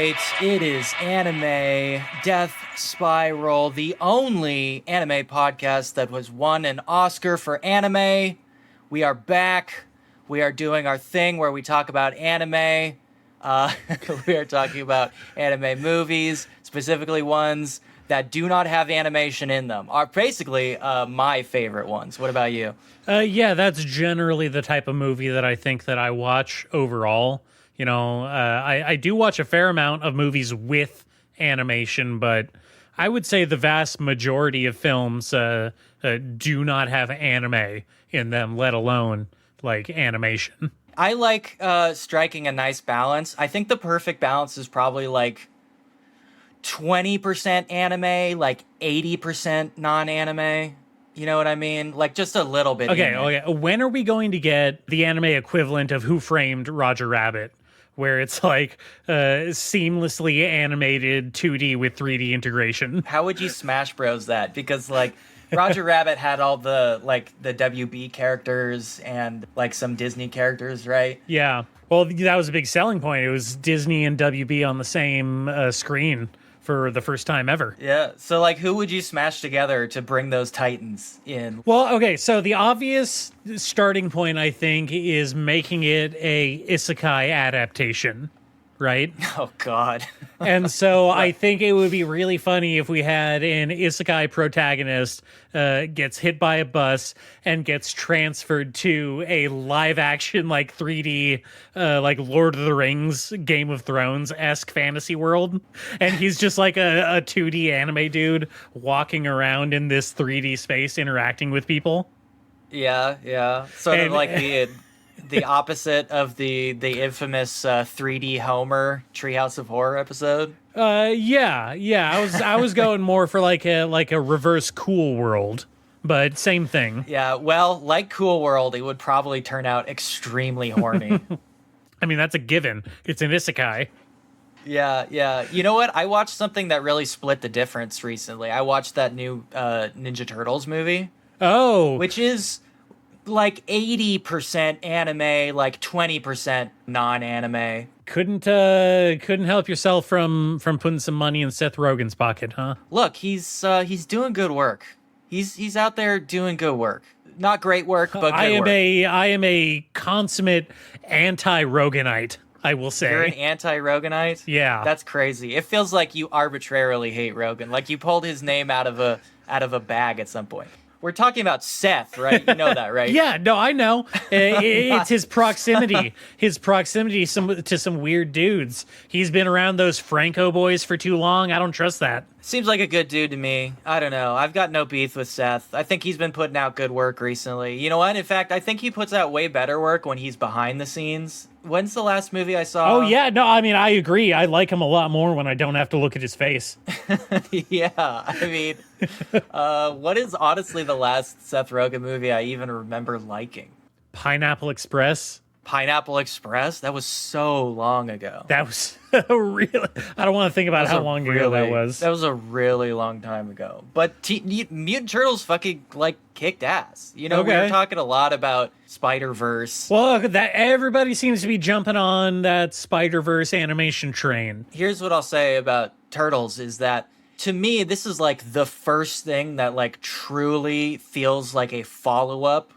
right, it is Anime Death Spiral, the only anime podcast that was won an Oscar for anime. We are back. We are doing our thing where we talk about anime. We are talking about anime movies, specifically ones that do not have animation in them. Are basically my favorite ones. What about you? Yeah, that's generally the type of movie that I think that I watch overall. You know, I do watch a fair amount of movies with animation, but I would say the vast majority of films do not have anime in them, let alone like animation. I like striking a nice balance. I think the perfect balance is probably like 20% anime, like 80% non-anime. You know what I mean? Like just a little bit. Okay. When are we going to get the anime equivalent of Who Framed Roger Rabbit, where it's like seamlessly animated 2D with 3D integration? How would you Smash Bros that? Because like Roger Rabbit had all the like the WB characters and like some Disney characters, right? Yeah. Well, that was a big selling point. It was Disney and WB on the same screen for the first time ever. Yeah. So like who would you smash together to bring those titans in? Well, okay, so the obvious starting point, I think, is making it a isekai adaptation, right? Oh, God. And so I think it would be really funny if we had an isekai protagonist gets hit by a bus and gets transferred to a live action, like 3D, like Lord of the Rings, Game of Thrones-esque fantasy world. And he's just like a 2D anime dude walking around in this 3D space interacting with people. Yeah. Sort of like the opposite of the infamous 3D Homer Treehouse of Horror episode. Yeah. I was going more for like a reverse Cool World, but same thing. Yeah, well, like Cool World, it would probably turn out extremely horny. I mean, that's a given. It's an isekai. Yeah. You know what? I watched something that really split the difference recently. I watched that new Ninja Turtles movie. Oh, Which is like 80% anime, like 20% non-anime. couldn't help yourself from putting some money in Seth Rogen's pocket, huh? Look, he's doing good work. He's out there doing good work. Not great work, but good work. I am a consummate anti-Rogenite, I will say. You're an anti-Rogenite? Yeah. That's crazy. It feels like you arbitrarily hate Rogen. Like you pulled his name out of a bag at some point. We're talking about Seth, right? You know that, right? Yeah, no, I know. It's his proximity. His proximity to some weird dudes. He's been around those Franco boys for too long. I don't trust that. Seems like a good dude to me. I don't know. I've got no beef with Seth. I think he's been putting out good work recently. You know what? In fact, I think he puts out way better work when he's behind the sces. When's the last movie I saw? Oh, yeah. No, I mean, I agree. I like him a lot more when I don't have to look at his face. Yeah, I mean, what is honestly the last Seth Rogen movie I even remember liking? Pineapple Express. Pineapple Express? That was so long ago. That was really... I don't want to think about how long ago that was. That was a really long time ago. But Mutant Turtles fucking, like, kicked ass. You know, we were talking a lot about Spider-Verse. Well, that everybody seems to be jumping on that Spider-Verse animation train. Here's what I'll say about Turtles is that, to me, this is, like, the first thing that, like, truly feels like a follow-up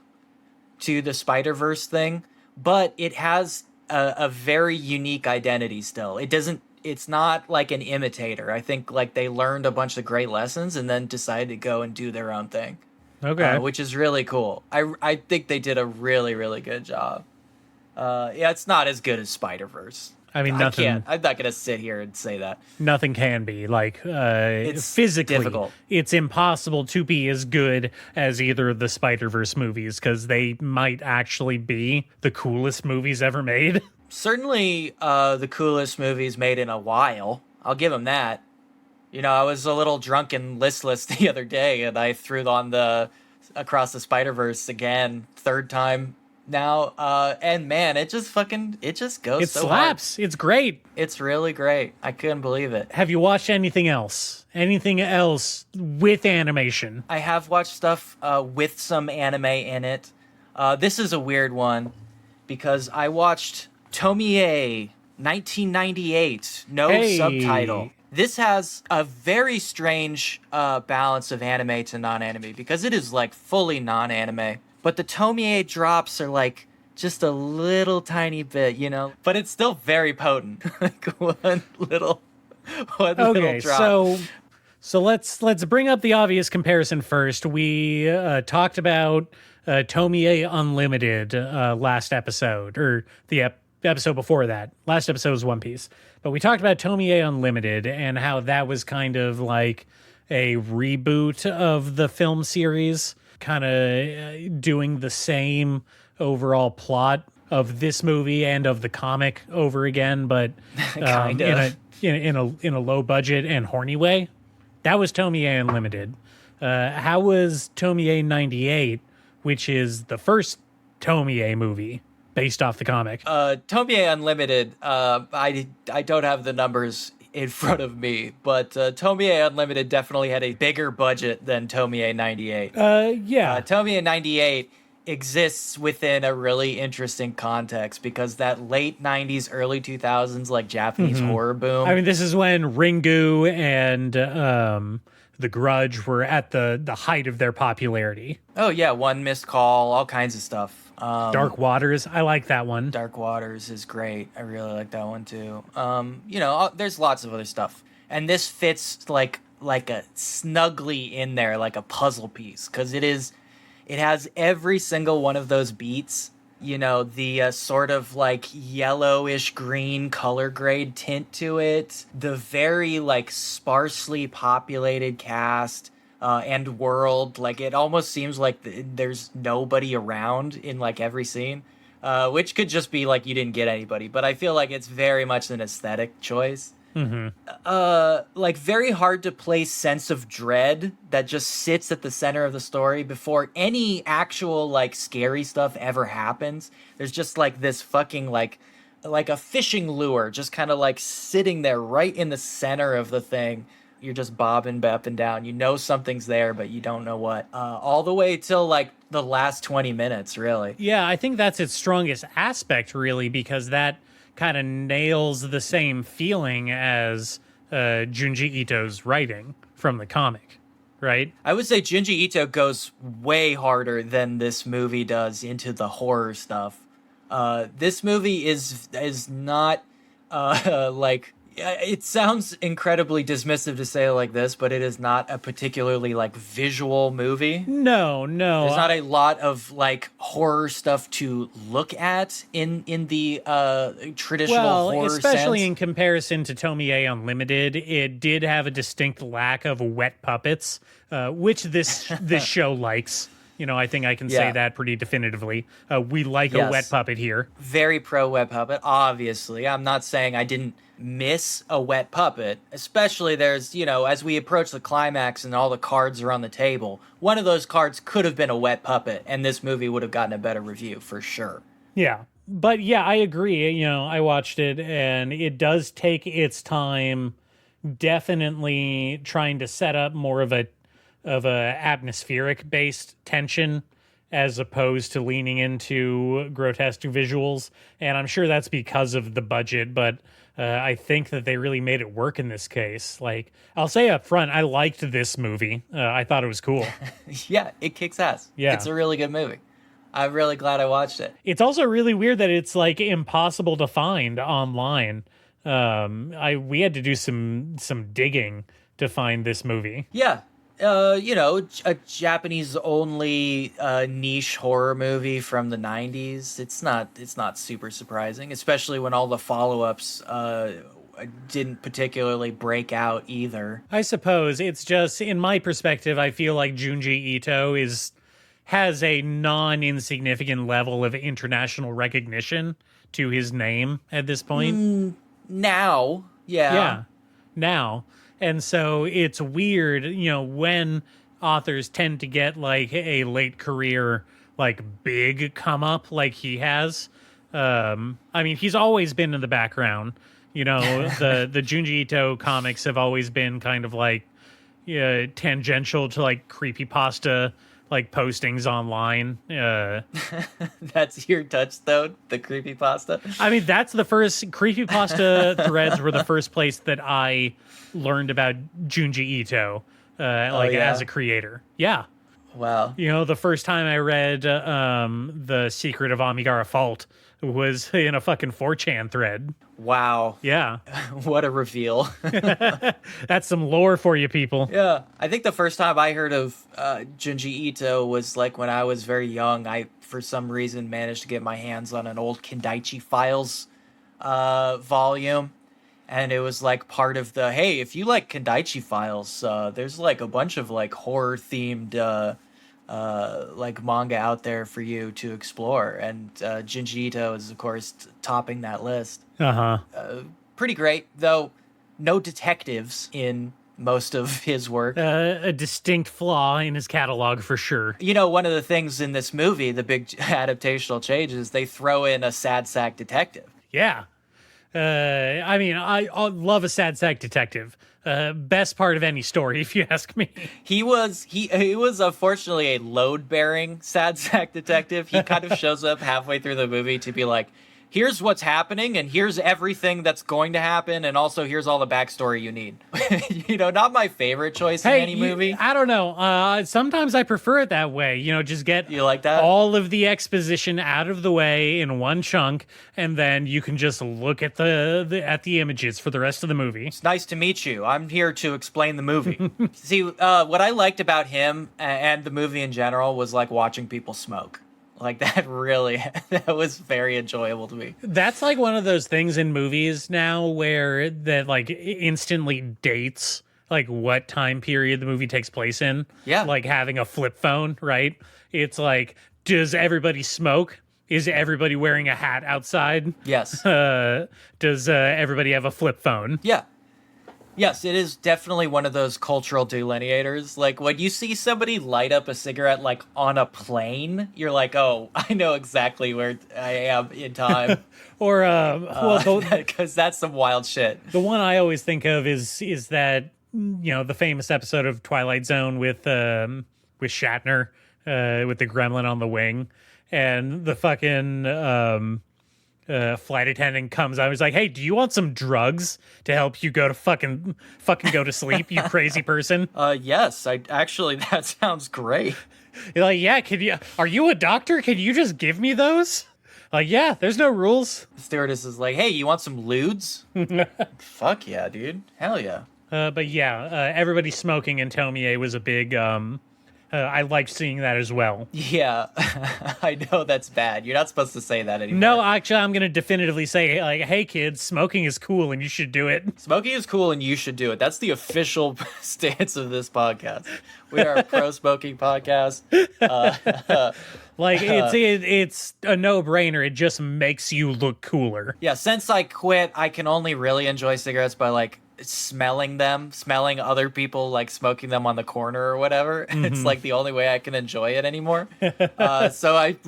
to the Spider-Verse thing. But it has a very unique identity still. It's not like an imitator. I think like they learned a bunch of great lessons and then decided to go and do their own thing. Okay. Which is really cool. I think they did a really, really good job. Yeah, it's not as good as Spider-Verse. I mean, nothing. I'm not going to sit here and say that. Nothing can be. Like, It's physically, difficult. It's impossible to be as good as either of the Spider-Verse movies because they might actually be the coolest movies ever made. Certainly the coolest movies made in a while. I'll give them that. You know, I was a little drunk and listless the other day, and I threw on the Across the Spider-Verse again, third time now, and man, it just goes. It so slaps. hard. It's great. It's really great. I couldn't believe it. Have you watched anything else? Anything else with animation? I have watched stuff with some anime in it. This is a weird one because I watched Tomie 1998, no Hey. subtitle. This has a very strange balance of anime to non-anime because it is like fully non-anime. But the Tomie drops are like just a little tiny bit, you know? But it's still very potent. Like one little drop. So let's bring up the obvious comparison first. We talked about Tomie Unlimited last episode, or the episode before that. Last episode was One Piece. But we talked about Tomie Unlimited and how that was kind of like a reboot of the film series, kind of doing the same overall plot of this movie and of the comic over again, but in a low budget and horny way. That was Tomie Unlimited. How was Tomie 98, which is the first Tomie movie based off the comic? Tomie Unlimited, I don't have the numbers in front of me, but Tomie Unlimited definitely had a bigger budget than Tomie 98. Tomie 98 exists within a really interesting context because that late 90s, early 2000s, like Japanese horror boom. I mean, this is when Ringu and The Grudge were at the height of their popularity. Oh, yeah. One Missed Call, all kinds of stuff. Dark Waters, I like that one. Dark Waters is great. I really like that one too. There's lots of other stuff, and this fits like a snugly in there, like a puzzle piece, because it has every single one of those beats. You know, the sort of like yellowish green color grade tint to it, the very like sparsely populated cast. And world, like it almost seems like there's nobody around in like every scene, which could just be like you didn't get anybody, but I feel like it's very much an aesthetic choice. Like very hard to place sense of dread that just sits at the center of the story before any actual like scary stuff ever happens. There's just like this fucking like a fishing lure just kind of like sitting there right in the center of the thing. You're just bobbing up and down. You know something's there, but you don't know what. All the way till like the last 20 minutes, really. Yeah, I think that's its strongest aspect, really, because that kind of nails the same feeling as Junji Ito's writing from the comic, right? I would say Junji Ito goes way harder than this movie does into the horror stuff. This movie is not like... It sounds incredibly dismissive to say it like this, but it is not a particularly like visual movie. No. There's not a lot of like horror stuff to look at in the traditional horror especially sense. In comparison to Tomie Unlimited, it did have a distinct lack of wet puppets, which this show likes. You know, I think I can say that pretty definitively. We like a wet puppet here. Very pro wet puppet, obviously. I'm not saying I didn't miss a wet puppet, especially there's, as we approach the climax and all the cards are on the table, one of those cards could have been a wet puppet, and this movie would have gotten a better review for sure. Yeah. But yeah, I agree. I watched it, and it does take its time, definitely trying to set up more of a atmospheric based tension as opposed to leaning into grotesque visuals. And I'm sure that's because of the budget, but I think that they really made it work in this case. Like, I'll say up front, I liked this movie. I thought it was cool. Yeah, it kicks ass. Yeah. It's a really good movie. I'm really glad I watched it. It's also really weird that it's like impossible to find online. We had to do some digging to find this movie. Yeah. A Japanese-only niche horror movie from the 90s. It's not super surprising, especially when all the follow-ups didn't particularly break out either. I suppose it's just, in my perspective, I feel like Junji Ito has a non-insignificant level of international recognition to his name at this point. Now, yeah. Now. And so it's weird, when authors tend to get like a late career, like big come up like he has. I mean, he's always been in the background. The Junji Ito comics have always been kind of like tangential to like creepypasta, like postings online. That's your touchstone, the creepypasta? I mean, that's the first creepypasta threads were the first place that I learned about Junji Ito, as a creator. Yeah. Wow. You know, the first time I read The Secret of Amigara Fault was in a fucking 4chan thread. Wow. Yeah. What a reveal. That's some lore for you people. Yeah. I think the first time I heard of Junji Ito was like when I was very young. I, for some reason, managed to get my hands on an old Kendaichi Files volume. And it was like part of the, hey, if you like Kendaichi Files, there's like a bunch of like horror themed like manga out there for you to explore. And Junji Ito is, of course, topping that list. Pretty great, though no detectives in most of his work. A distinct flaw in his catalog for sure. You know, one of the things in this movie, the big adaptational change, is they throw in a sad sack detective. Yeah. I mean, I love a sad sack detective. Best part of any story, if you ask me. He was unfortunately a load-bearing sad sack detective. He kind of shows up halfway through the movie to be like, here's what's happening, and here's everything that's going to happen, and also here's all the backstory you need. You know, not my favorite choice in any movie. I don't know. Sometimes I prefer it that way. You know, just get you like that? All of the exposition out of the way in one chunk, and then you can just look at the images for the rest of the movie. It's nice to meet you. I'm here to explain the movie. See, what I liked about him and the movie in general was like watching people smoke. Like that was very enjoyable to me. That's like one of those things in movies now where that like instantly dates like what time period the movie takes place in. Yeah. Like having a flip phone, right? It's like, does everybody smoke? Is everybody wearing a hat outside? Yes. Does everybody have a flip phone? Yeah. Yes, it is definitely one of those cultural delineators. Like, when you see somebody light up a cigarette, like, on a plane, you're like, oh, I know exactly where I am in time. Or, because that's some wild shit. The one I always think of is that, you know, the famous episode of Twilight Zone with Shatner, with the gremlin on the wing, and the fucking, flight attendant comes out. He's like, "Hey, do you want some drugs to help you go to fucking go to sleep, you crazy person?" Yes, that sounds great. You're like, "Yeah, are you a doctor? Can you just give me those?" Like, yeah, there's no rules. The stewardess is like, "Hey, you want some lewds?" Fuck yeah, dude. Hell yeah. But yeah, everybody smoking in Tomie was a big I liked seeing that as well. Yeah, I know that's bad. You're not supposed to say that anymore. No, actually, I'm going to definitively say, like, hey, kids, smoking is cool and you should do it. Smoking is cool and you should do it. That's the official stance of this podcast. We are a pro-smoking podcast. Like, it's a no-brainer. It just makes you look cooler. Yeah, since I quit, I can only really enjoy cigarettes by, like, smelling other people like smoking them on the corner or whatever. It's like the only way I can enjoy it anymore. So I'm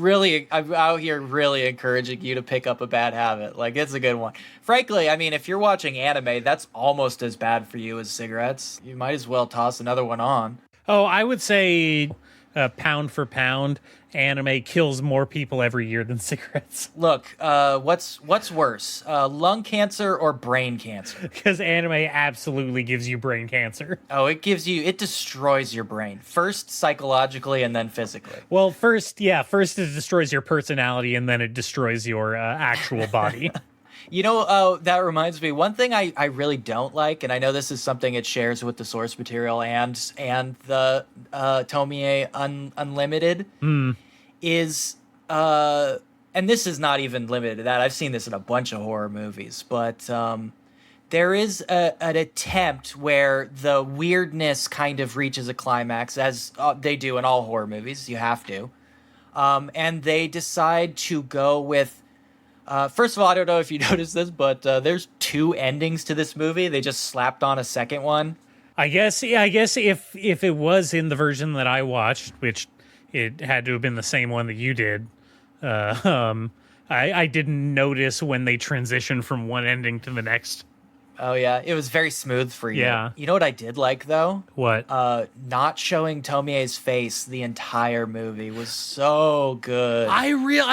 out here really encouraging you to pick up a bad habit. Like, it's a good one. Frankly, I mean, if you're watching anime, that's almost as bad for you as cigarettes. You might as well toss another one on. Oh, I would say pound for pound, anime kills more people every year than cigarettes. Look, what's worse, lung cancer or brain cancer? Because anime absolutely gives you brain cancer. Oh, it destroys your brain. First psychologically and then physically. Well, first it destroys your personality and then it destroys your actual body. You know, that reminds me, one thing I really don't like, and I know this is something it shares with the source material and the Tomie Unlimited, is, and this is not even limited to that, I've seen this in a bunch of horror movies, but there is an attempt where the weirdness kind of reaches a climax, as they do in all horror movies, you have to, and they decide to go with, first of all, I don't know if you noticed this, but there's 2 endings to this movie. They just slapped on a second one. I guess if it was in the version that I watched, which it had to have been the same one that you did, I didn't notice when they transitioned from one ending to the next. Oh yeah, it was very smooth for you. Yeah. You know what I did like though? What? Not showing Tomie's face the entire movie was so good. I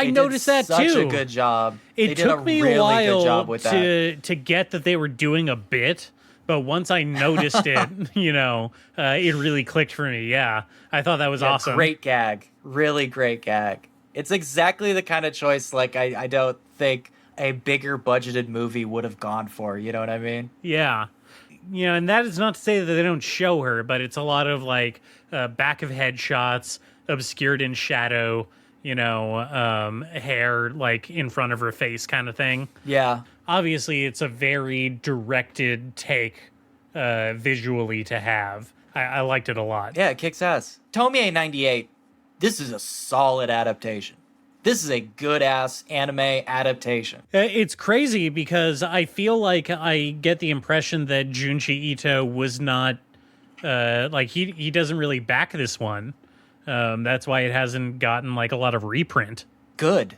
noticed that too. Such a good job. It took me a while to get that they were doing a bit, but once I noticed it, it really clicked for me. Yeah, I thought that was awesome. Great gag. Really great gag. It's exactly the kind of choice like I don't think a bigger budgeted movie would have gone for. You know what I mean? Yeah. And that is not to say that they don't show her, but it's a lot of like back of head shots, obscured in shadow, hair like in front of her face kind of thing. Yeah. Obviously, it's a very directed take visually to have. I liked it a lot. Yeah, it kicks ass. Tomie 98, this is a solid adaptation. This is a good-ass anime adaptation. It's crazy because I feel like I get the impression that Junji Ito was not, he doesn't really back this one. That's why it hasn't gotten, like, a lot of reprint. Good.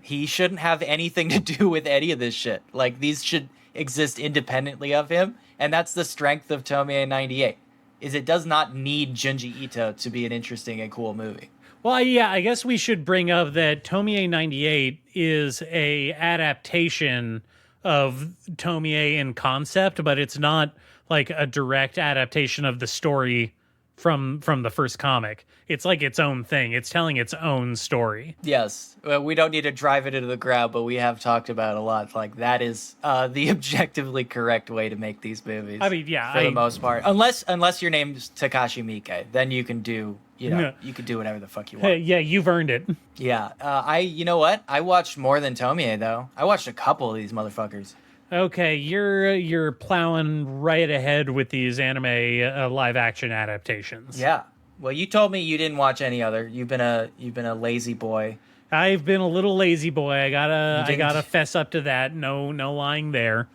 He shouldn't have anything to do with any of this shit. Like, these should exist independently of him, and that's the strength of Tomie 98, is it does not need Junji Ito to be an interesting and cool movie. Well, yeah, I guess we should bring up that Tomie 98 is a adaptation of Tomie in concept, but it's not like a direct adaptation of the story from the first comic. It's like its own thing. It's telling its own story. Yes. Well, we don't need to drive it into the ground, but we have talked about it a lot. Like, that is the objectively correct way to make these movies. I mean, yeah. For the most part. Unless your name's Takashi Miike, then you can do, you can do whatever the fuck you want. Yeah, you've earned it. Yeah. You know what? I watched more than Tomie, though. I watched a couple of these motherfuckers. Okay, you're plowing right ahead with these anime live action adaptations. Yeah. Well, you told me you didn't watch any other. You've been a lazy boy. I've been a little lazy boy. I gotta fess up to that. No lying there.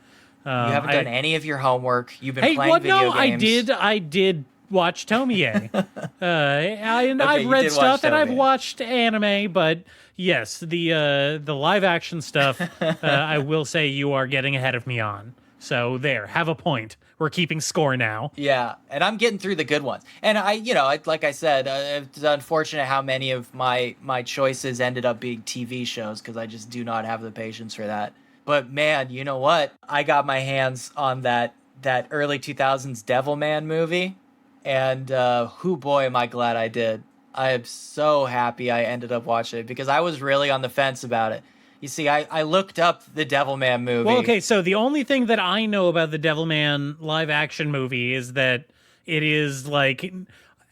You haven't done any of your homework. You've been playing video games. I did watch Tomie. I've read stuff and I've watched anime, but yes, the live action stuff, I will say you are getting ahead of me on. So there, have a point. We're keeping score now. Yeah, and I'm getting through the good ones. And like I said, it's unfortunate how many of my choices ended up being TV shows because I just do not have the patience for that. But man, you know what? I got my hands on that early 2000s Devilman movie, and hoo boy, am I glad I did. I am so happy I ended up watching it because I was really on the fence about it. You see, I looked up the Devilman movie. Well, okay, so the only thing that I know about the Devilman live-action movie is that it is, like,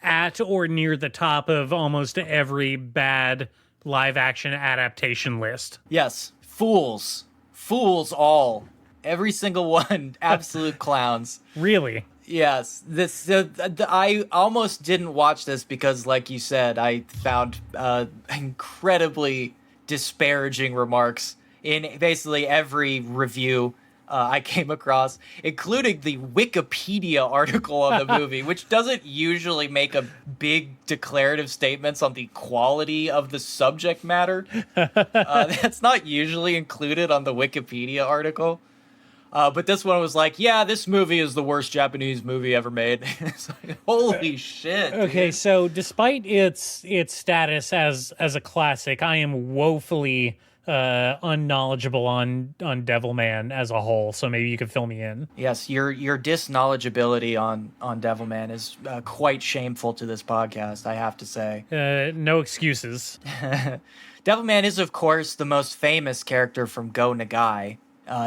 at or near the top of almost every bad live-action adaptation list. Yes, fools. Fools all. Every single one. Absolute clowns. Really? Yes. I almost didn't watch this because, like you said, I found incredibly disparaging remarks in basically every review I came across, including the Wikipedia article on the movie, which doesn't usually make a big declarative statements on the quality of the subject matter. That's not usually included on the Wikipedia article. But this one was like, yeah, this movie is the worst Japanese movie ever made. It's like, holy shit. Okay, dude. so despite its status as a classic, I am woefully unknowledgeable on Devilman as a whole. So maybe you could fill me in. Yes, your disknowledgeability on Devilman is quite shameful to this podcast, I have to say. No excuses. Devilman is, of course, the most famous character from Go Nagai.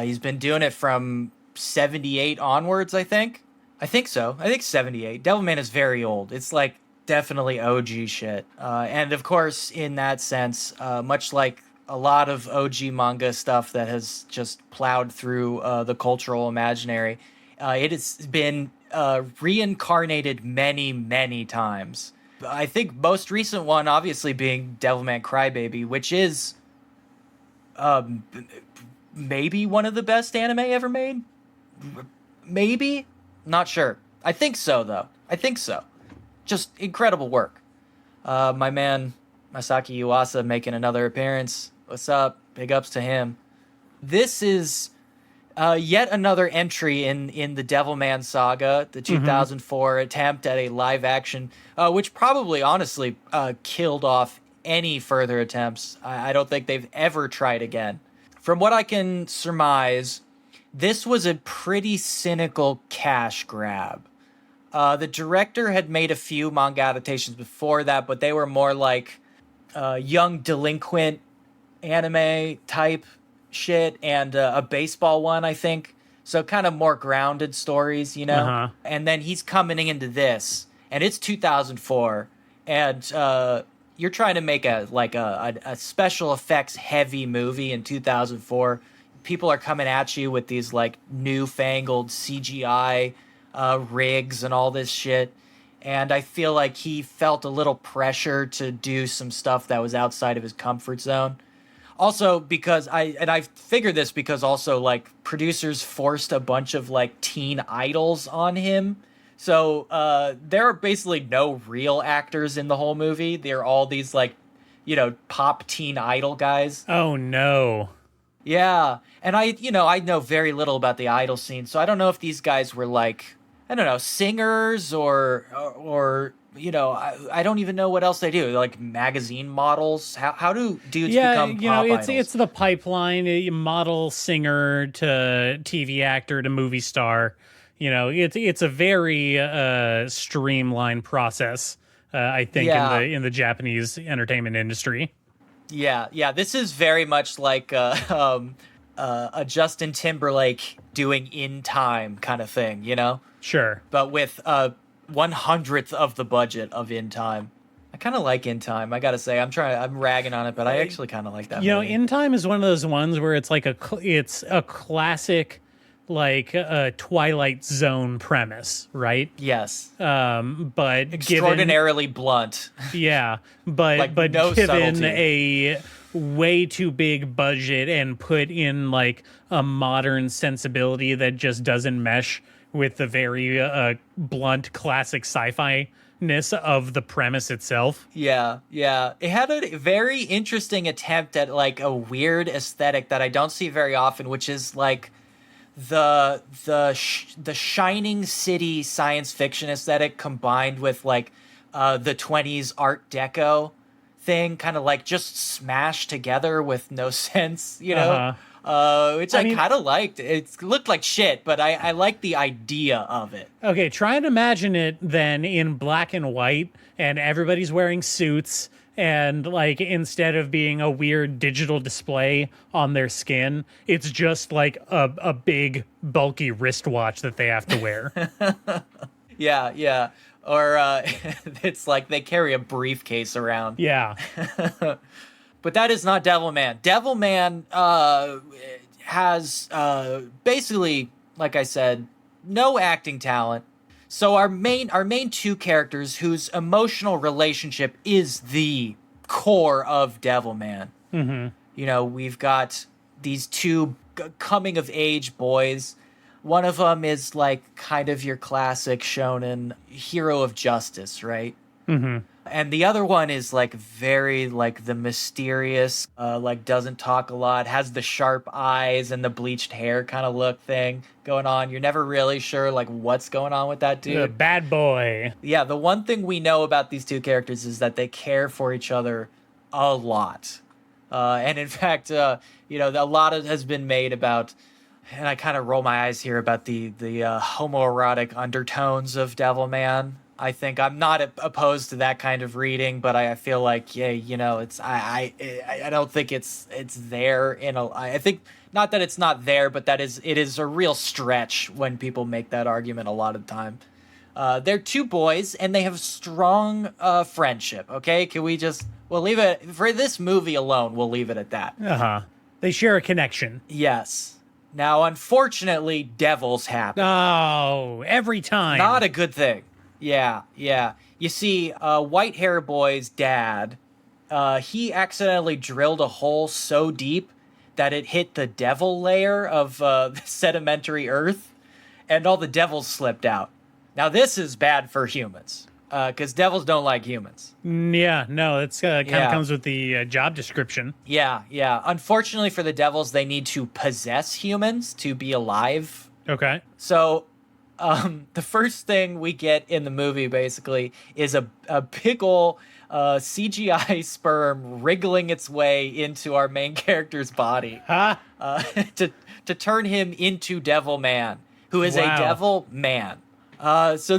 He's been doing it from 78 onwards, I think. I think so. I think 78. Devilman is very old. It's like definitely OG shit. And of course, in that sense, much like a lot of OG manga stuff that has just plowed through the cultural imaginary, it has been reincarnated many, many times. I think most recent one, obviously, being Devilman Crybaby, which is maybe one of the best anime ever made? Maybe? Not sure. I think so, though. I think so. Just incredible work. My man, Masaki Yuasa, making another appearance. What's up? Big ups to him. This is Yet another entry in the Devilman saga, the 2004 attempt at a live action, which probably honestly killed off any further attempts. I don't think they've ever tried again. From what I can surmise, this was a pretty cynical cash grab. The director had made a few manga adaptations before that, but they were more like young delinquent anime type shit, and a baseball one, I think. So kind of more grounded stories, you know? Uh-huh. And then he's coming into this, and it's 2004, and you're trying to make a special effects heavy movie in 2004. People are coming at you with these like newfangled CGI rigs and all this shit. And I feel like he felt a little pressure to do some stuff that was outside of his comfort zone. Also, because I figured this because also like producers forced a bunch of like teen idols on him. So there are basically no real actors in the whole movie. They're all these like, pop teen idol guys. Oh no. Yeah. And I know very little about the idol scene. So I don't know if these guys were like, I don't know, singers or I don't even know what else they do. Like magazine models. How do dudes become pop idols? It's the pipeline, a model, singer to TV actor to movie star. It's a very streamlined process. I think in the Japanese entertainment industry. Yeah. This is very much like a Justin Timberlake doing In Time kind of thing, Sure. But with 1/100th of the budget of In Time. I kind of like In Time. I gotta say, I'm ragging on it, but I actually kind of like that. Movie. In Time is one of those ones where it's like it's a classic, like a Twilight Zone premise, right? Yes. But extraordinarily blunt. Yeah, but like but no given subtlety. a way too big budget and put in like a modern sensibility that just doesn't mesh with the very blunt classic sci-fi-ness of the premise itself. Yeah. It had a very interesting attempt at like a weird aesthetic that I don't see very often, which is like the Shining City science fiction aesthetic combined with like the 20s Art Deco thing, kind of like just smashed together with no sense, which I kind of liked. It looked like shit, but I liked the idea of it. Okay, try and imagine it then in black and white, and everybody's wearing suits, and like instead of being a weird digital display on their skin, it's just like a big bulky wristwatch that they have to wear. Yeah. Or it's like they carry a briefcase around. Yeah. But that is not Devilman. Devilman has basically, like I said, no acting talent. So our main two characters whose emotional relationship is the core of Devilman. Mm-hmm. We've got these two coming of age boys. One of them is like kind of your classic shonen hero of justice, right? Mm-hmm. And the other one is like very like the mysterious, like doesn't talk a lot, has the sharp eyes and the bleached hair kind of look thing going on. You're never really sure like what's going on with that dude. The bad boy. Yeah, the one thing we know about these two characters is that they care for each other a lot. And in fact, a lot has been made about, and I kind of roll my eyes here about the homoerotic undertones of Devilman. I think I'm not opposed to that kind of reading, but I feel like, it's I don't think it's there I think not that it's not there, but it is a real stretch when people make that argument a lot of the time. They're two boys and they have strong friendship. Okay, we'll leave it for this movie alone. We'll leave it at that. They share a connection. Yes. Now, unfortunately, devils happen. Oh, every time. Not a good thing. Yeah. You see, White Hair Boy's dad, he accidentally drilled a hole so deep that it hit the devil layer of sedimentary earth, and all the devils slipped out. Now, this is bad for humans. because devils don't like humans. Yeah, no, it's kind Yeah. of comes with the job description. Yeah, yeah. Unfortunately for the devils, they need to possess humans to be alive. Okay. So, the first thing we get in the movie basically is a big ol' CGI sperm wriggling its way into our main character's body Huh? to turn him into Devilman, who is Wow. a devil man. So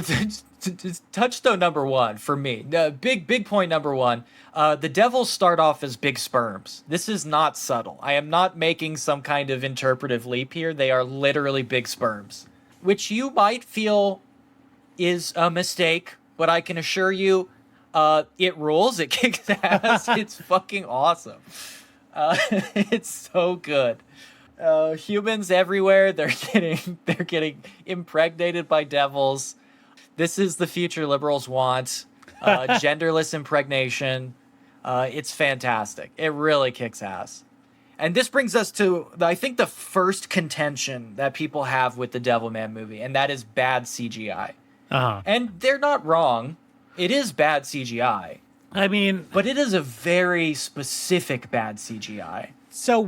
touchstone number one for me, big point number one. The devils start off as big sperms. This is not subtle. I am not making some kind of interpretive leap here. They are literally big sperms, which you might feel is a mistake, but I can assure you, it rules. It kicks ass. It's fucking awesome. It's so good. Humans everywhere. They're getting impregnated by devils. This is the future liberals want. Genderless impregnation. It's fantastic. It really kicks ass. And this brings us to, I think, the first contention that people have with the Devilman movie, and that is bad CGI. Uh-huh. And they're not wrong. It is bad CGI. I mean, But it is a very specific bad CGI. so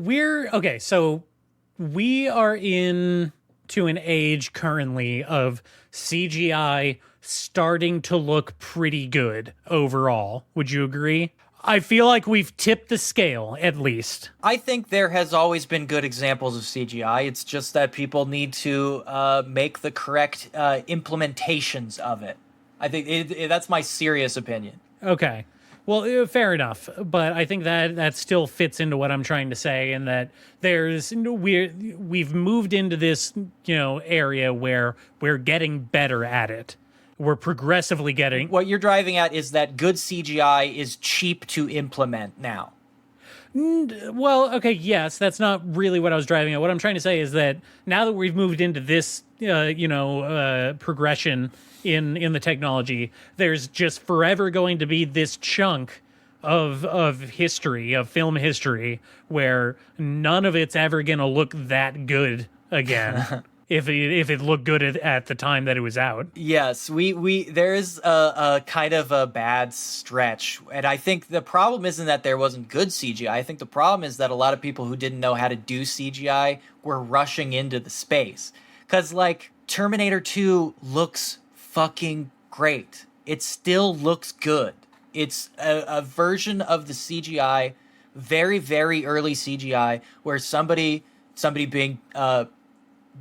we are in to an age currently of CGI starting to look pretty good overall. Would you agree? I feel like we've tipped the scale, at least. I think there has always been good examples of CGI. It's just that people need to make the correct implementations of it. I think that's my serious opinion. Okay. Well, fair enough, but I think that still fits into what I'm trying to say, and that we've moved into this area where we're getting better at it. We're progressively getting. What you're driving at is that good CGI is cheap to implement now. Well, okay, yes, that's not really what I was driving at. What I'm trying to say is that now that we've moved into this, progression in the technology, there's just forever going to be this chunk of history, of film history, where none of it's ever going to look that good again. If it looked good at the time that it was out. Yes, there is a kind of a bad stretch, and I think the problem isn't that there wasn't good CGI. I think the problem is that a lot of people who didn't know how to do CGI were rushing into the space. Because, like, Terminator 2 looks fucking great. It still looks good. It's a version of the CGI, very, very early CGI, where somebody being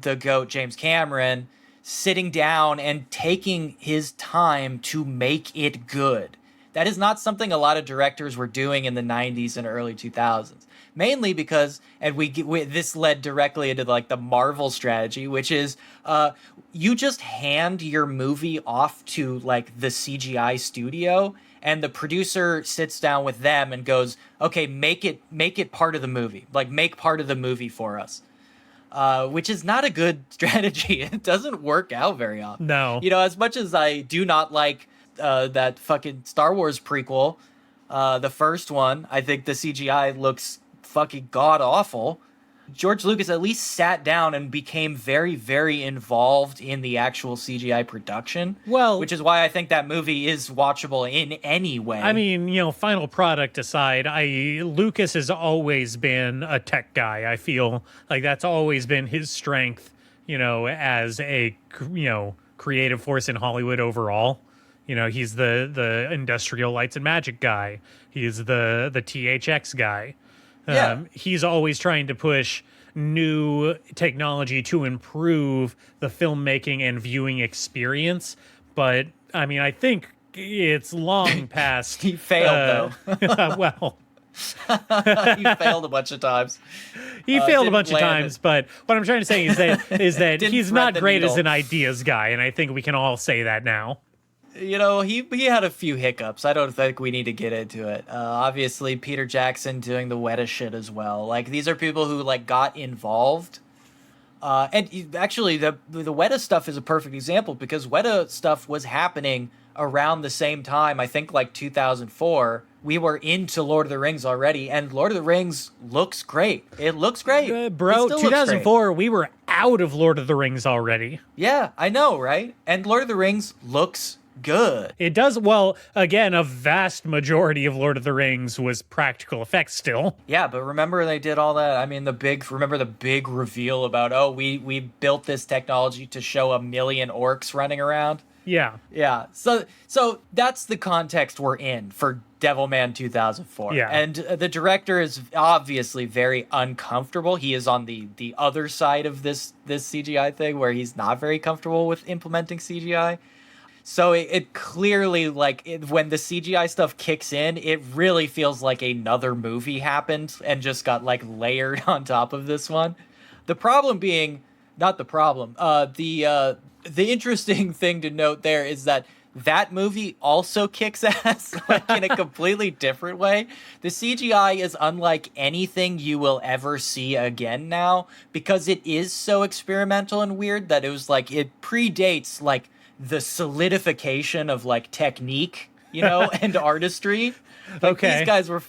the GOAT, James Cameron, sitting down and taking his time to make it good. That is not something a lot of directors were doing in the 90s and early 2000s. Mainly because, and this led directly into like the Marvel strategy, which is you just hand your movie off to like the CGI studio, and the producer sits down with them and goes, okay, make it part of the movie. Like, make part of the movie for us. Which is not a good strategy. It doesn't work out very often. No. As much as I do not like that fucking Star Wars prequel, the first one, I think the CGI looks fucking god-awful. George Lucas at least sat down and became very, very involved in the actual CGI production. Well, which is why I think that movie is watchable in any way. I mean, final product aside, Lucas has always been a tech guy. I feel like that's always been his strength, as a, creative force in Hollywood overall. He's the industrial lights and magic guy. He's the THX guy. Yeah. He's always trying to push new technology to improve the filmmaking and viewing experience. But, I mean, I think it's long past... He failed, though. Well... He failed a bunch of times. He failed a bunch of land times, it. but what I'm trying to say is that Didn't he's thread not the great as needle. an ideas guy, and I think we can all say that now. He had a few hiccups. I don't think we need to get into it. Obviously, Peter Jackson doing the Weta shit as well. Like, these are people who, like, got involved. Actually, the Weta stuff is a perfect example, because Weta stuff was happening around the same time, I think, like, 2004. We were into Lord of the Rings already, and Lord of the Rings looks great. It looks great. Bro, It still looks great. 2004, we were out of Lord of the Rings already. Yeah, I know, right? And Lord of the Rings looks good. It does. Well, again, a vast majority of Lord of the Rings was practical effects still. Yeah, but remember they did all that. I mean, remember the big reveal about, oh, we built this technology to show 1 million orcs running around. Yeah. Yeah. So that's the context we're in for Devilman 2004. Yeah. And the director is obviously very uncomfortable. He is on the other side of this CGI thing where he's not very comfortable with implementing CGI. So it clearly, like, when the CGI stuff kicks in, it really feels like another movie happened and just got, like, layered on top of this one. The problem being, not the problem, the interesting thing to note there is that movie also kicks ass, like, in a completely different way. The CGI is unlike anything you will ever see again now, because it is so experimental and weird that it was, like, it predates, like, the solidification of, like, technique, you know, and artistry. Like, Okay. these guys were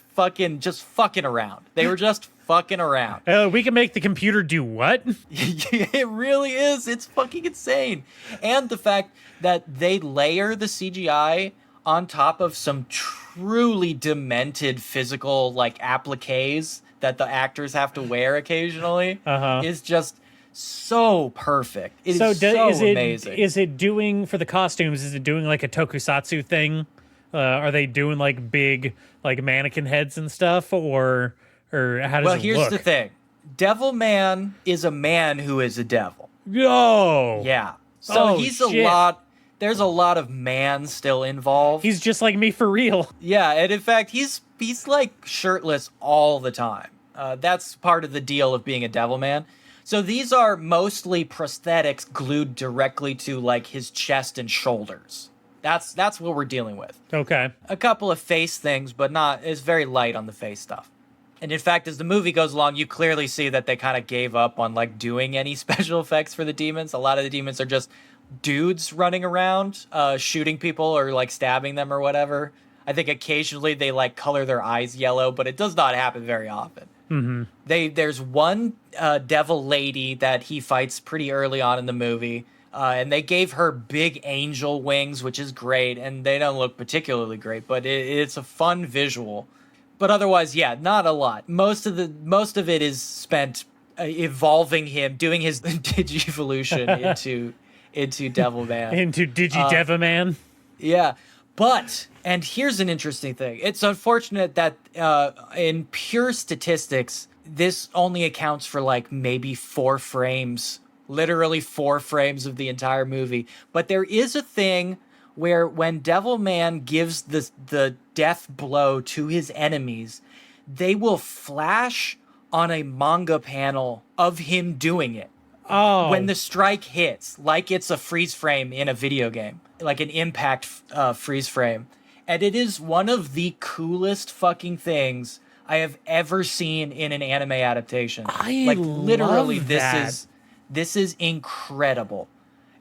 just fucking around. They were just fucking around. We can make the computer do what? It really is. It's fucking insane. And the fact that they layer the CGI on top of some truly demented physical, like, appliques that the actors have to wear occasionally is just so perfect. It is amazing. Is it doing, for the costumes, is it doing like a tokusatsu thing? Are they doing like big like mannequin heads and stuff, or how does it look? Well, here's the thing. Devilman is a man who is a devil. Yo! Yeah. So shit. There's a lot of man still involved. He's just like me for real. Yeah, and in fact, he's like shirtless all the time. That's part of the deal of being a Devilman. So these are mostly prosthetics glued directly to, like, his chest and shoulders. That's what we're dealing with. Okay. A couple of face things, but it's very light on the face stuff. And in fact, as the movie goes along, you clearly see that they kind of gave up on, like, doing any special effects for the demons. A lot of the demons are just dudes running around, shooting people or, like, stabbing them or whatever. I think occasionally they, like, color their eyes yellow, but it does not happen very often. Mm-hmm. There's one devil lady that he fights pretty early on in the movie, and they gave her big angel wings, which is great, and they don't look particularly great, but it's a fun visual. But otherwise, yeah, not a lot. Most of it is spent evolving him, doing his digivolution into Devilman. Into Devilman. Yeah. But, and here's an interesting thing. It's unfortunate that in pure statistics, this only accounts for, like, maybe 4 frames, literally 4 frames of the entire movie. But there is a thing where when Devilman gives the death blow to his enemies, they will flash on a manga panel of him doing it. Oh. When the strike hits, like it's a freeze frame in a video game, like an impact freeze frame. And it is one of the coolest fucking things I have ever seen in an anime adaptation. Literally, this is incredible.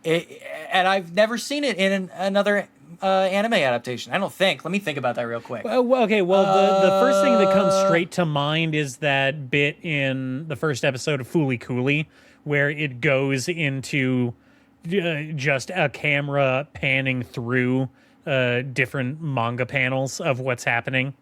And I've never seen it in another anime adaptation. I don't think. Let me think about that real quick. Okay, well, the first thing that comes straight to mind is that bit in the first episode of Fooly Cooly, where it goes into just a camera panning through different manga panels of what's happening.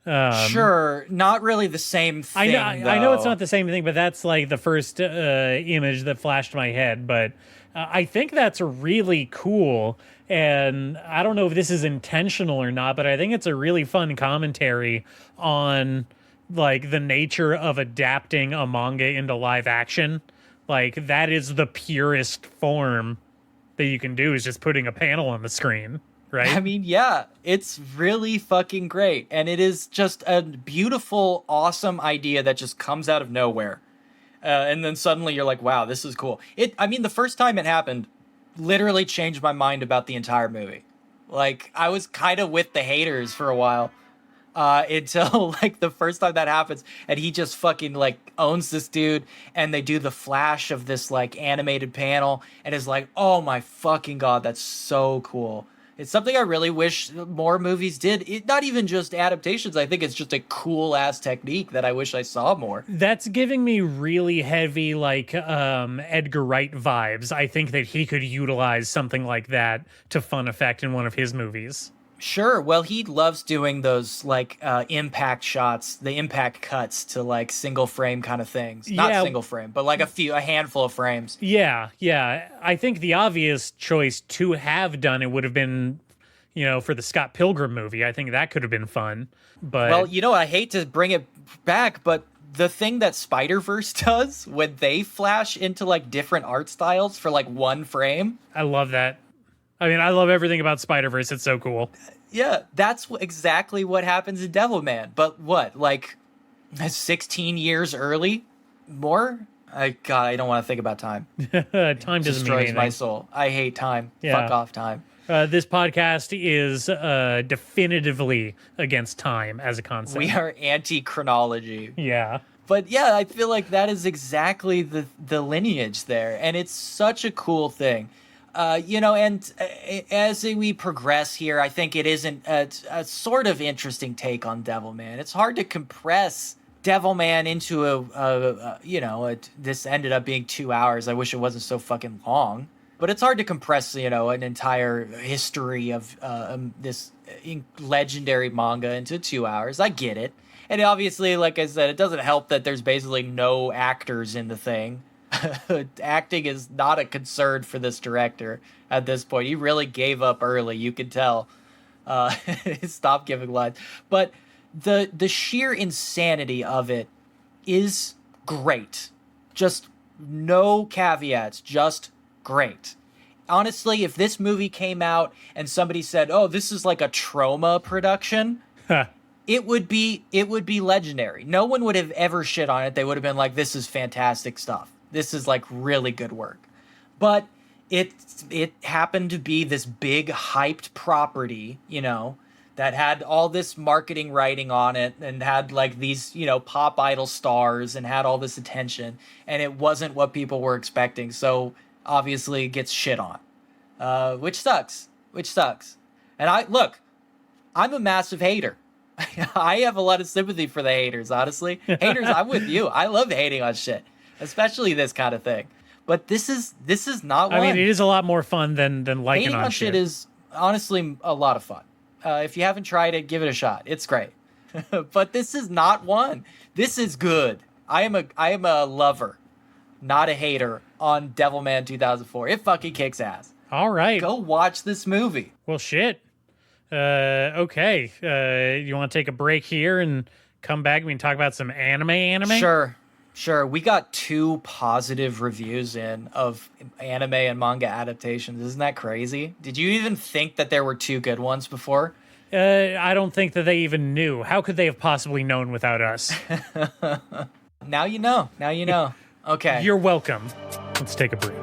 Sure, not really the same thing. I know it's not the same thing, but that's like the first image that flashed my head. But I think that's really cool. And I don't know if this is intentional or not, but I think it's a really fun commentary on, like, the nature of adapting a manga into live action. Like, that is the purest form that you can do, is just putting a panel on the screen, right? I mean, yeah, it's really fucking great. And it is just a beautiful, awesome idea that just comes out of nowhere. And then suddenly you're like, wow, this is cool. The first time it happened literally changed my mind about the entire movie. Like, I was kind of with the haters for a while. Until, like, the first time that happens, and he just fucking, like, owns this dude, and they do the flash of this, like, animated panel, and is like, oh my fucking god, that's so cool. It's something I really wish more movies did. Not even just adaptations. I think it's just a cool ass technique that I wish I saw more. That's giving me really heavy, like, Edgar Wright vibes. I think that he could utilize something like that to fun effect in one of his movies. Sure. Well, he loves doing those like impact shots, the impact cuts to like single frame kind of things. Not single frame, but like a handful of frames. Yeah. I think the obvious choice to have done it would have been, for the Scott Pilgrim movie. I think that could have been fun. But well, I hate to bring it back, but the thing that Spider-Verse does when they flash into like different art styles for like one frame. I love that. I mean, I love everything about Spider-Verse. It's so cool. Yeah, that's exactly what happens in Devilman. But what, like 16 years early? More? I don't want to think about time. Time doesn't mean Destroys anything. my soul. I hate time. Yeah. Fuck off time. This podcast is definitively against time as a concept. We are anti-chronology. Yeah. But yeah, I feel like that is exactly the lineage there. And it's such a cool thing. And as we progress here, I think it isn't a sort of interesting take on Devilman. It's hard to compress Devilman into this ended up being 2 hours. I wish it wasn't so fucking long. But it's hard to compress, an entire history of this legendary manga into 2 hours. I get it. And obviously, like I said, it doesn't help that there's basically no actors in the thing. Acting is not a concern for this director at this point. He really gave up early, you can tell. Stop giving lines. But the sheer insanity of it is great. Just no caveats, just great. Honestly, if this movie came out and somebody said, "Oh, this is like a trauma production," it would be legendary. No one would have ever shit on it. They would have been like, "This is fantastic stuff. This is like really good work." But it happened to be this big hyped property, that had all this marketing writing on it and had like these, pop idol stars and had all this attention, and it wasn't what people were expecting. So obviously it gets shit on, which sucks. And I'm a massive hater. I have a lot of sympathy for the haters, honestly. Haters, I'm with you. I love hating on shit, especially this kind of thing. But this is not one. I mean, it is a lot more fun than liking hating on shit is honestly a lot of fun. If you haven't tried it, give it a shot. It's great. But this is not one. This is good. I am a lover, not a hater on Devilman 2004. It fucking kicks ass. All right. Go watch this movie. Well, shit. Okay. You want to take a break here and come back? We can talk about some anime? Sure. We got 2 positive reviews in of anime and manga adaptations. Isn't that crazy? Did you even think that there were 2 good ones before? I don't think that they even knew. How could they have possibly known without us? Now you know. Okay. You're welcome. Let's take a break.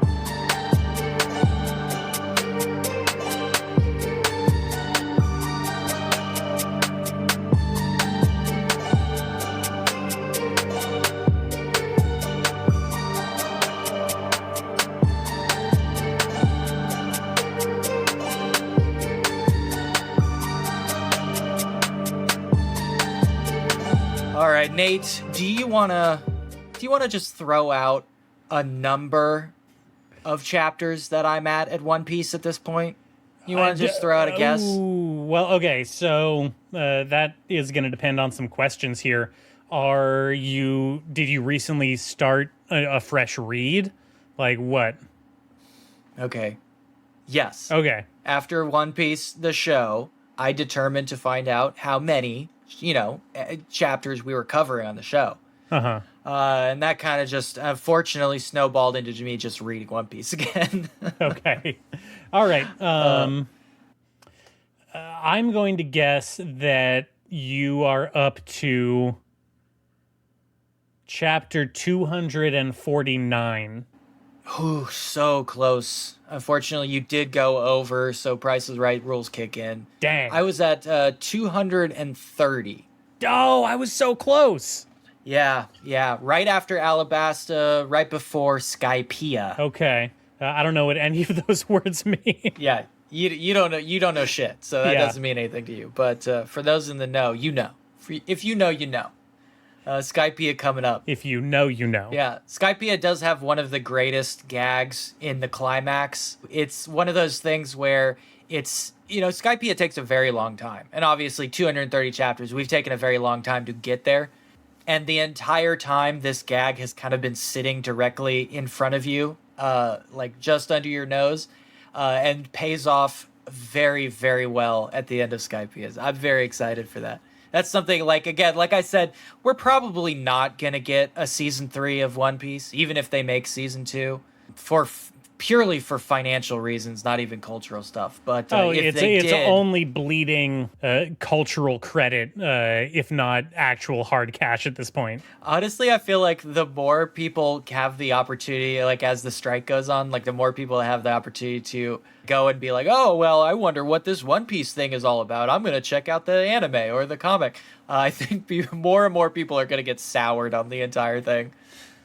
All right, Nate, do you want to just throw out a number of chapters that I'm at One Piece at this point? You want to just throw out a guess? Well, okay, so that is going to depend on some questions here. Did you recently start a fresh read? Like what? Okay. Yes. Okay. After One Piece, the show, I determined to find out how many, chapters we were covering on the show. Uh-huh. And that kind of just, unfortunately, snowballed into me just reading One Piece again. Okay. All right. I'm going to guess that you are up to chapter 249. Ooh, so close. Unfortunately, you did go over, so Price is Right rules kick in. Dang. I was at 230. Oh, I was so close. Yeah. Right after Alabasta, right before Skypiea. Okay. I don't know what any of those words mean. Yeah. You don't know shit, so that doesn't mean anything to you. But for those in the know, you know. If you know, you know. Skypiea coming up. If you know, you know. Yeah, Skypiea does have one of the greatest gags in the climax. It's one of those things where it's, Skypiea takes a very long time. And obviously 230 chapters, we've taken a very long time to get there. And the entire time, this gag has kind of been sitting directly in front of you, like just under your nose, and pays off very, very well at the end of Skypiea. I'm very excited for that. That's something like I said, we're probably not going to get a season 3 of One Piece, even if they make season 2, purely for financial reasons, not even cultural stuff. But it's only bleeding cultural credit, if not actual hard cash at this point. Honestly, I feel like the more people have the opportunity, like as the strike goes on, like the more people have the opportunity to go and be like, oh, well, I wonder what this One Piece thing is all about. I'm going to check out the anime or the comic. I think more and more people are going to get soured on the entire thing.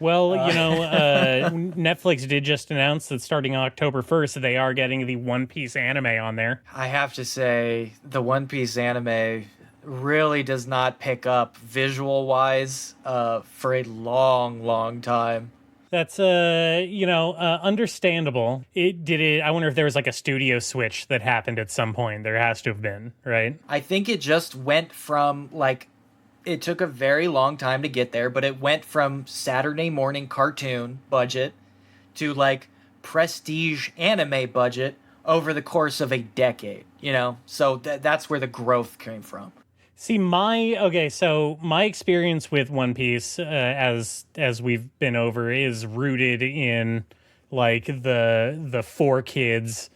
Well, Netflix did just announce that starting October 1st, they are getting the One Piece anime on there. I have to say, the One Piece anime really does not pick up visual-wise for a long, long time. That's, understandable. I wonder if there was like a studio switch that happened at some point. There has to have been, right? I think it just went from, it took a very long time to get there, but it went from Saturday morning cartoon budget to prestige anime budget over the course of a decade, So that's where the growth came from. See, my experience with One Piece, as we've been over, is rooted in the 4Kids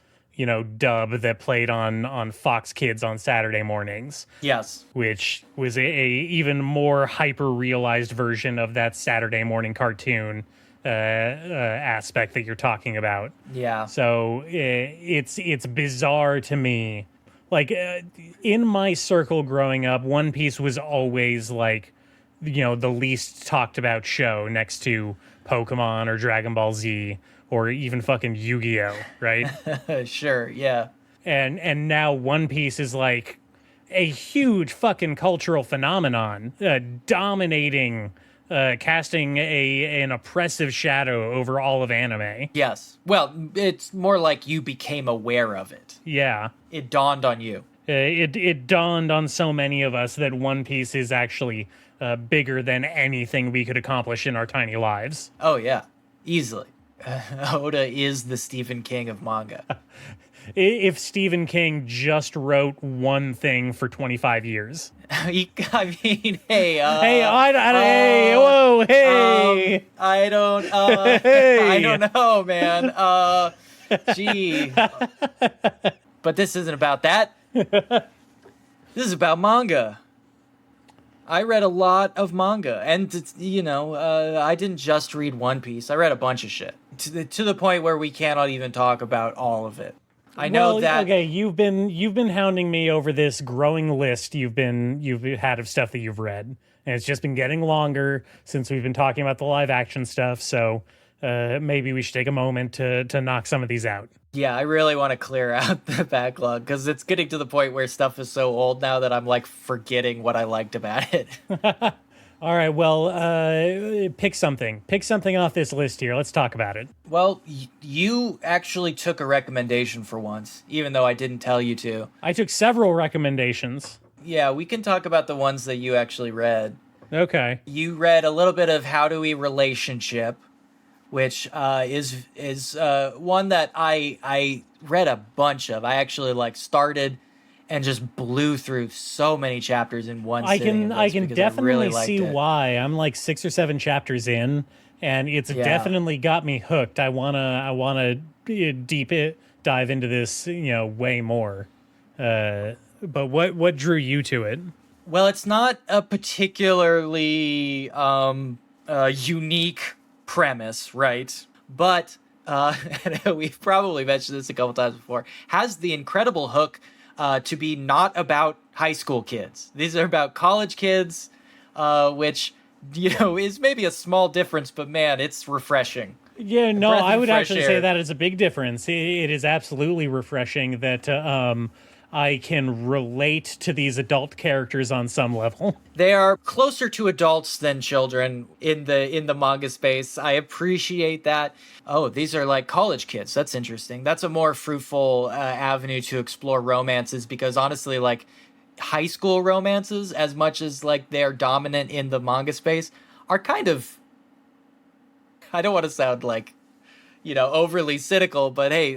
dub that played on Fox Kids on Saturday mornings. Yes. Which was a even more hyper-realized version of that Saturday morning cartoon aspect that you're talking about. Yeah. So it's bizarre to me. In my circle growing up, One Piece was always the least talked about show next to Pokemon or Dragon Ball Z. Or even fucking Yu-Gi-Oh, right? Sure, yeah. And now One Piece is a huge fucking cultural phenomenon, dominating, casting an oppressive shadow over all of anime. Yes. Well, it's more like you became aware of it. Yeah. It dawned on you. It dawned on so many of us that One Piece is actually bigger than anything we could accomplish in our tiny lives. Oh, yeah. Easily. Oda is the Stephen King of manga. If Stephen King just wrote one thing for 25 years. Hey, hey, whoa, hey. I don't know, man. Gee. But this isn't about that. This is about manga. I read a lot of manga, and I didn't just read One Piece. I read a bunch of shit to the point where we cannot even talk about all of it. I know that. Okay, you've been hounding me over this growing list you've had of stuff that you've read, and it's just been getting longer since we've been talking about the live action stuff. So maybe we should take a moment to knock some of these out. Yeah, I really want to clear out the backlog because it's getting to the point where stuff is so old now that I'm forgetting what I liked about it. All right, well, pick something. Pick something off this list here. Let's talk about it. Well, you actually took a recommendation for once, even though I didn't tell you to. I took several recommendations. Yeah, we can talk about the ones that you actually read. Okay. You read a little bit of How Do We Relationship, which is one that I read a bunch of. I actually started and just blew through so many chapters in one sitting. I can definitely see why. I'm 6 or 7 chapters in, and it's definitely got me hooked. I wanna dive into this, way more. But what drew you to it? Well, it's not a particularly unique premise, right? But we've probably mentioned this a couple times before. Has the incredible hook to be not about high school kids. These are about college kids, which is maybe a small difference, but man, it's refreshing. Yeah, no, breath I of would fresh actually air. say that is a big difference. It is absolutely refreshing that I can relate to these adult characters on some level. They are closer to adults than children in the manga space. I appreciate that. Oh, these are like college kids. That's interesting. That's a more fruitful avenue to explore romances, because honestly, like high school romances, as much as like they're dominant in the manga space, are kind of, I don't want to sound like, overly cynical, but hey,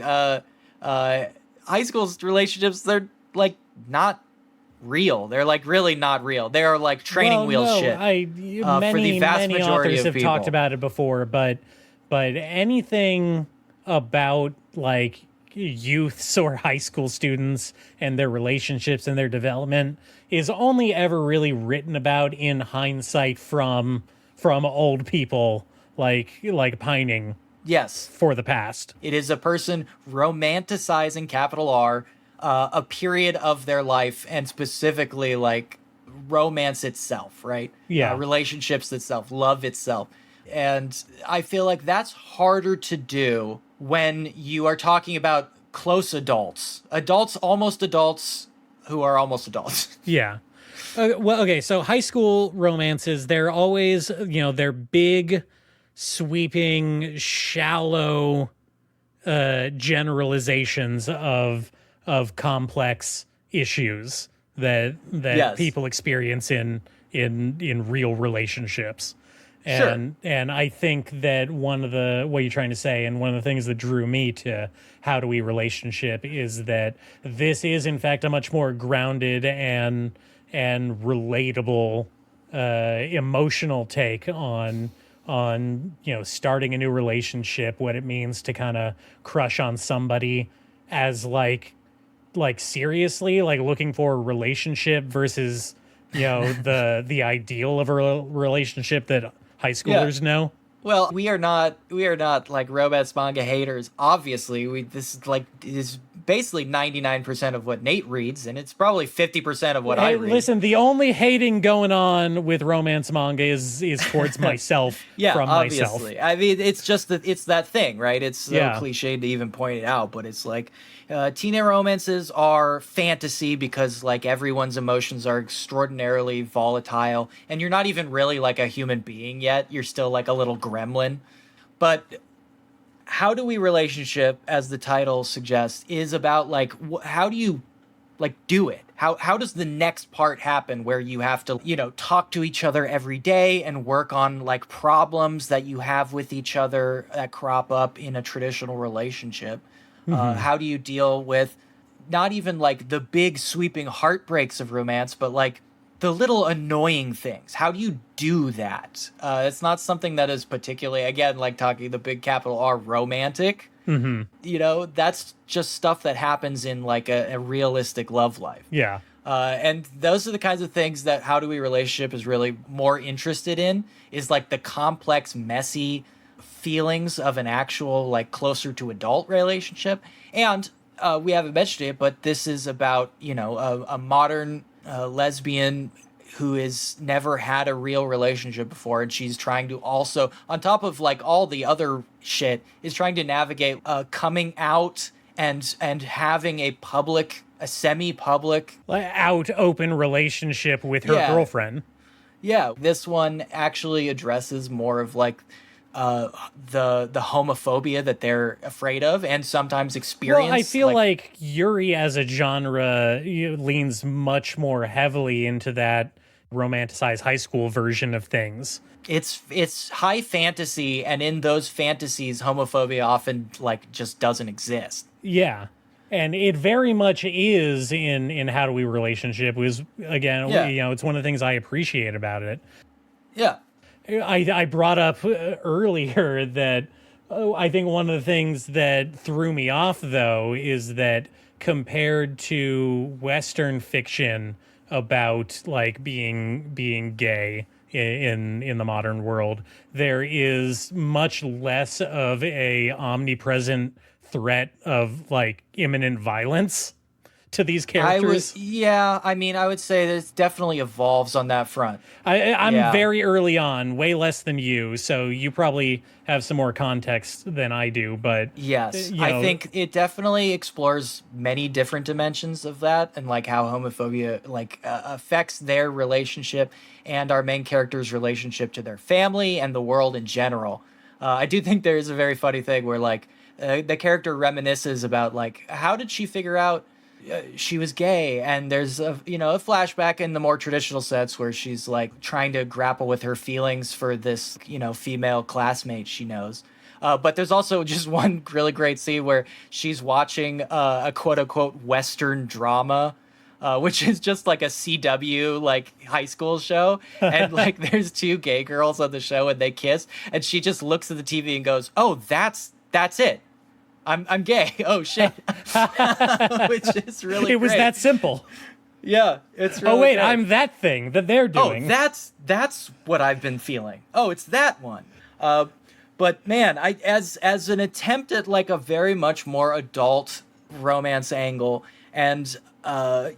high school relationships, they're like not real. They're like really not real. They are like training wheel shit. For the vast Many majority authors of have people. talked about it before, but anything about like youths or high school students and their relationships and their development is only ever really written about in hindsight from old people like pining Yes, for the past. it is a person romanticizing, capital R, a period of their life, and specifically like romance itself, right? Yeah. Relationships itself, love itself. And I feel like that's harder to do when you are talking about close adults, almost adults who are almost adults. Yeah. Well, okay, so high school romances, they're always, they're big, sweeping, shallow generalizations of complex issues that Yes. people experience in real relationships. Sure. And I think that what you're trying to say, and one of the things that drew me to How Do We Relationship, is that this is in fact a much more grounded and relatable emotional take on starting a new relationship, what it means to kind of crush on somebody, as like seriously, like looking for a relationship versus the ideal of a relationship that high schoolers know. Well, we are not like romance manga haters. Obviously, this is basically 99% of what Nate reads, and it's probably 50% of what I read. Listen, the only hating going on with romance manga is towards myself. Yeah, from obviously. myself. I mean, it's just that it's that thing, right? It's so Yeah. cliched to even point it out, but it's like teenage romances are fantasy because like everyone's emotions are extraordinarily volatile, and you're not even really like a human being yet. You're still like a little gremlin. But How Do We Relationship, as the title suggests, is about like how do you like do it? How does the next part happen where you have to, talk to each other every day and work on like problems that you have with each other that crop up in a traditional relationship? How do you deal with not even like the big sweeping heartbreaks of romance, but like the little annoying things? How do you do that? It's not something that is particularly, again, like talking the big capital R romantic. That's just stuff that happens in like a realistic love life. Yeah. And those are the kinds of things that How Do We Relationship is really more interested in, is like the complex, messy feelings of an actual like closer to adult relationship. And we haven't mentioned it, but this is about, a modern lesbian who has never had a real relationship before, and she's trying to also, on top of like all the other shit, is trying to navigate coming out and having a semi-public open relationship with her girlfriend. Yeah, this one actually addresses more of like the homophobia that they're afraid of and sometimes experience. Well, I feel like Yuri as a genre leans much more heavily into that romanticized high school version of things. It's high fantasy, and in those fantasies, homophobia often like just doesn't exist. Yeah. And it very much is in How Do We Relationship. Was again, it's one of the things I appreciate about it. Yeah. I brought up earlier that I think one of the things that threw me off, though, is that compared to Western fiction about like being gay in the modern world, there is much less of a omnipresent threat of like imminent violence to these characters? I mean, I would say that it definitely evolves on that front. I'm very early on, way less than you, so you probably have some more context than I do, but... Yes, I think it definitely explores many different dimensions of that, and like how homophobia affects their relationship and our main character's relationship to their family and the world in general. I do think there is a very funny thing where like the character reminisces about like how did she figure out she was gay, and there's a flashback in the more traditional sense where she's like trying to grapple with her feelings for this female classmate she knows. But there's also just one really great scene where she's watching a quote-unquote Western drama, which is just like a CW like high school show. And like there's two gay girls on the show and they kiss. And she just looks at the TV and goes, "Oh, that's it. I'm gay. Oh, shit." Which is really great. It was that simple. Yeah, it's really Oh, wait, great. I'm that thing that they're doing. Oh, that's what I've been feeling. Oh, it's that one. But man, as an attempt at like a very much more adult romance angle and a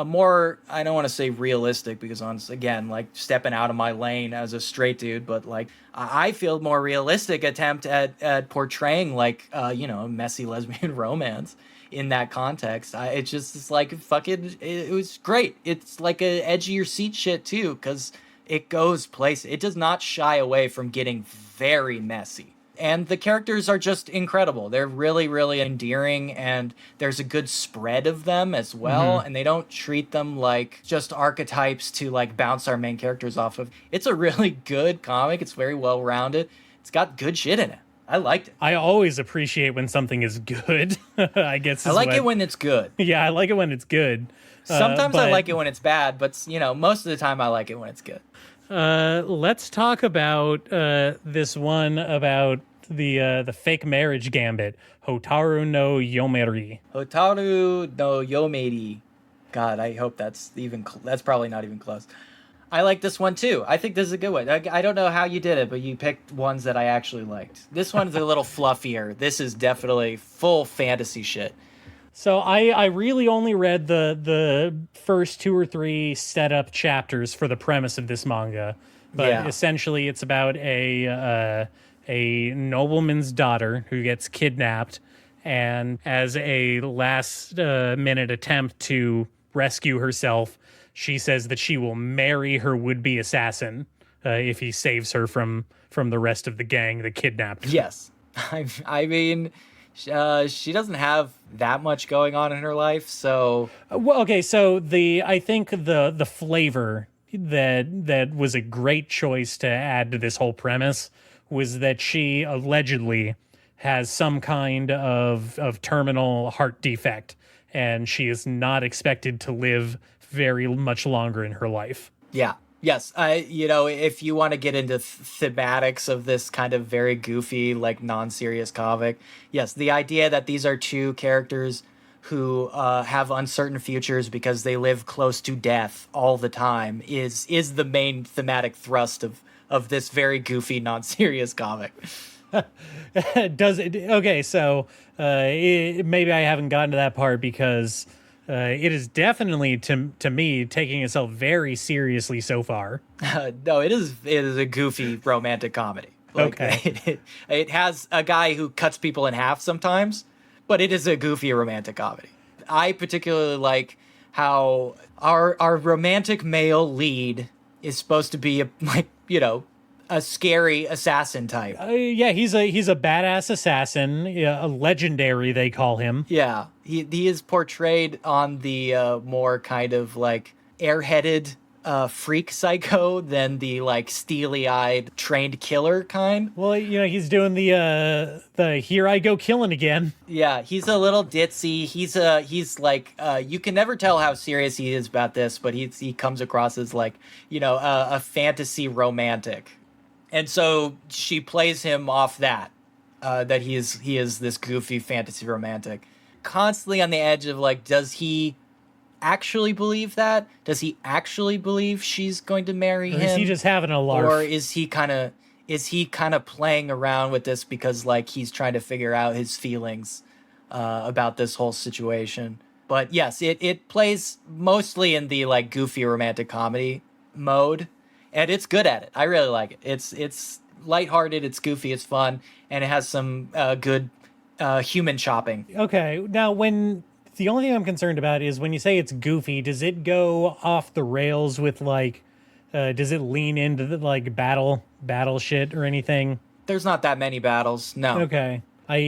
more, I don't want to say realistic because again, like stepping out of my lane as a straight dude, but like I feel more realistic attempt at portraying like a messy lesbian romance in that context. It's like fucking, it was great. It's like a edge of your seat shit too, because it goes places. It does not shy away from getting very messy. And the characters are just incredible. They're really, really endearing, and there's a good spread of them as well. Mm-hmm. And they don't treat them like just archetypes to like bounce our main characters off of. It's a really good comic. It's very well rounded. It's got good shit in it. I liked it. I always appreciate when something is good. I guess I like it when it's good. Yeah, I like it when it's good. Sometimes I like it when it's bad, but most of the time I like it when it's good. Let's talk about this one about the fake marriage gambit, Hotaru no Yomeiri. Hotaru no Yomeiri. God, I hope that's that's probably not even close. I like this one too. I think this is a good one. I don't know how you did it, but you picked ones that I actually liked. This one's a little fluffier. This is definitely full fantasy shit. So I really only read the first 2 or 3 setup chapters for the premise of this manga, but essentially it's about a nobleman's daughter who gets kidnapped, and as a last minute attempt to rescue herself, she says that she will marry her would-be assassin if he saves her from the rest of the gang that kidnapped her. Yes, I mean. She doesn't have that much going on in her life, so... Well, okay, so I think the flavor that was a great choice to add to this whole premise was that she allegedly has some kind of terminal heart defect, and she is not expected to live very much longer in her life. Yeah. Yes, if you want to get into thematics of this kind of very goofy, like non-serious comic, yes, the idea that these are two characters who have uncertain futures because they live close to death all the time is the main thematic thrust of this very goofy, non-serious comic. Does it? Okay, so maybe I haven't gotten to that part because... it is definitely, to me, taking itself very seriously so far. No, it is a goofy romantic comedy. Okay. It has a guy who cuts people in half sometimes, but it is a goofy romantic comedy. I particularly like how our romantic male lead is supposed to be a scary assassin type. Yeah, he's a badass assassin, a legendary they call him. Yeah, he is portrayed on the more kind of like airheaded freak psycho than the like steely-eyed trained killer kind. Well, he's doing the here I go killing again. Yeah, he's a little ditzy. He's like you can never tell how serious he is about this, but he comes across as like a fantasy romantic. And so she plays him off that he is this goofy fantasy romantic, constantly on the edge of like, does he actually believe that? Does he actually believe she's going to marry him? Or is he just having a lark? Or is he kind of playing around with this because like he's trying to figure out his feelings about this whole situation? But yes, it plays mostly in the like goofy romantic comedy mode, and it's good at it. I really like it. It's lighthearted, it's goofy, it's fun, and it has some good human chopping. Okay, now the only thing I'm concerned about is when you say it's goofy, does it go off the rails with like, does it lean into the like battle shit or anything? There's not that many battles, no. Okay, I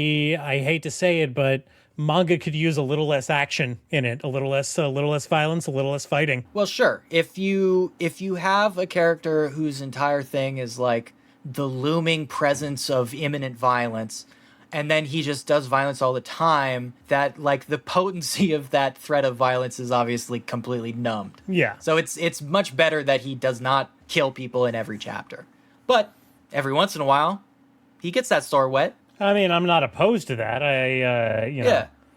hate to say it, but manga could use a little less action in it, a little less violence, a little less fighting. Well, sure. If you have a character whose entire thing is like the looming presence of imminent violence, and then he just does violence all the time, that like the potency of that threat of violence is obviously completely numbed. Yeah. So it's much better that he does not kill people in every chapter. But every once in a while, he gets that store wet. I mean, I'm not opposed to that.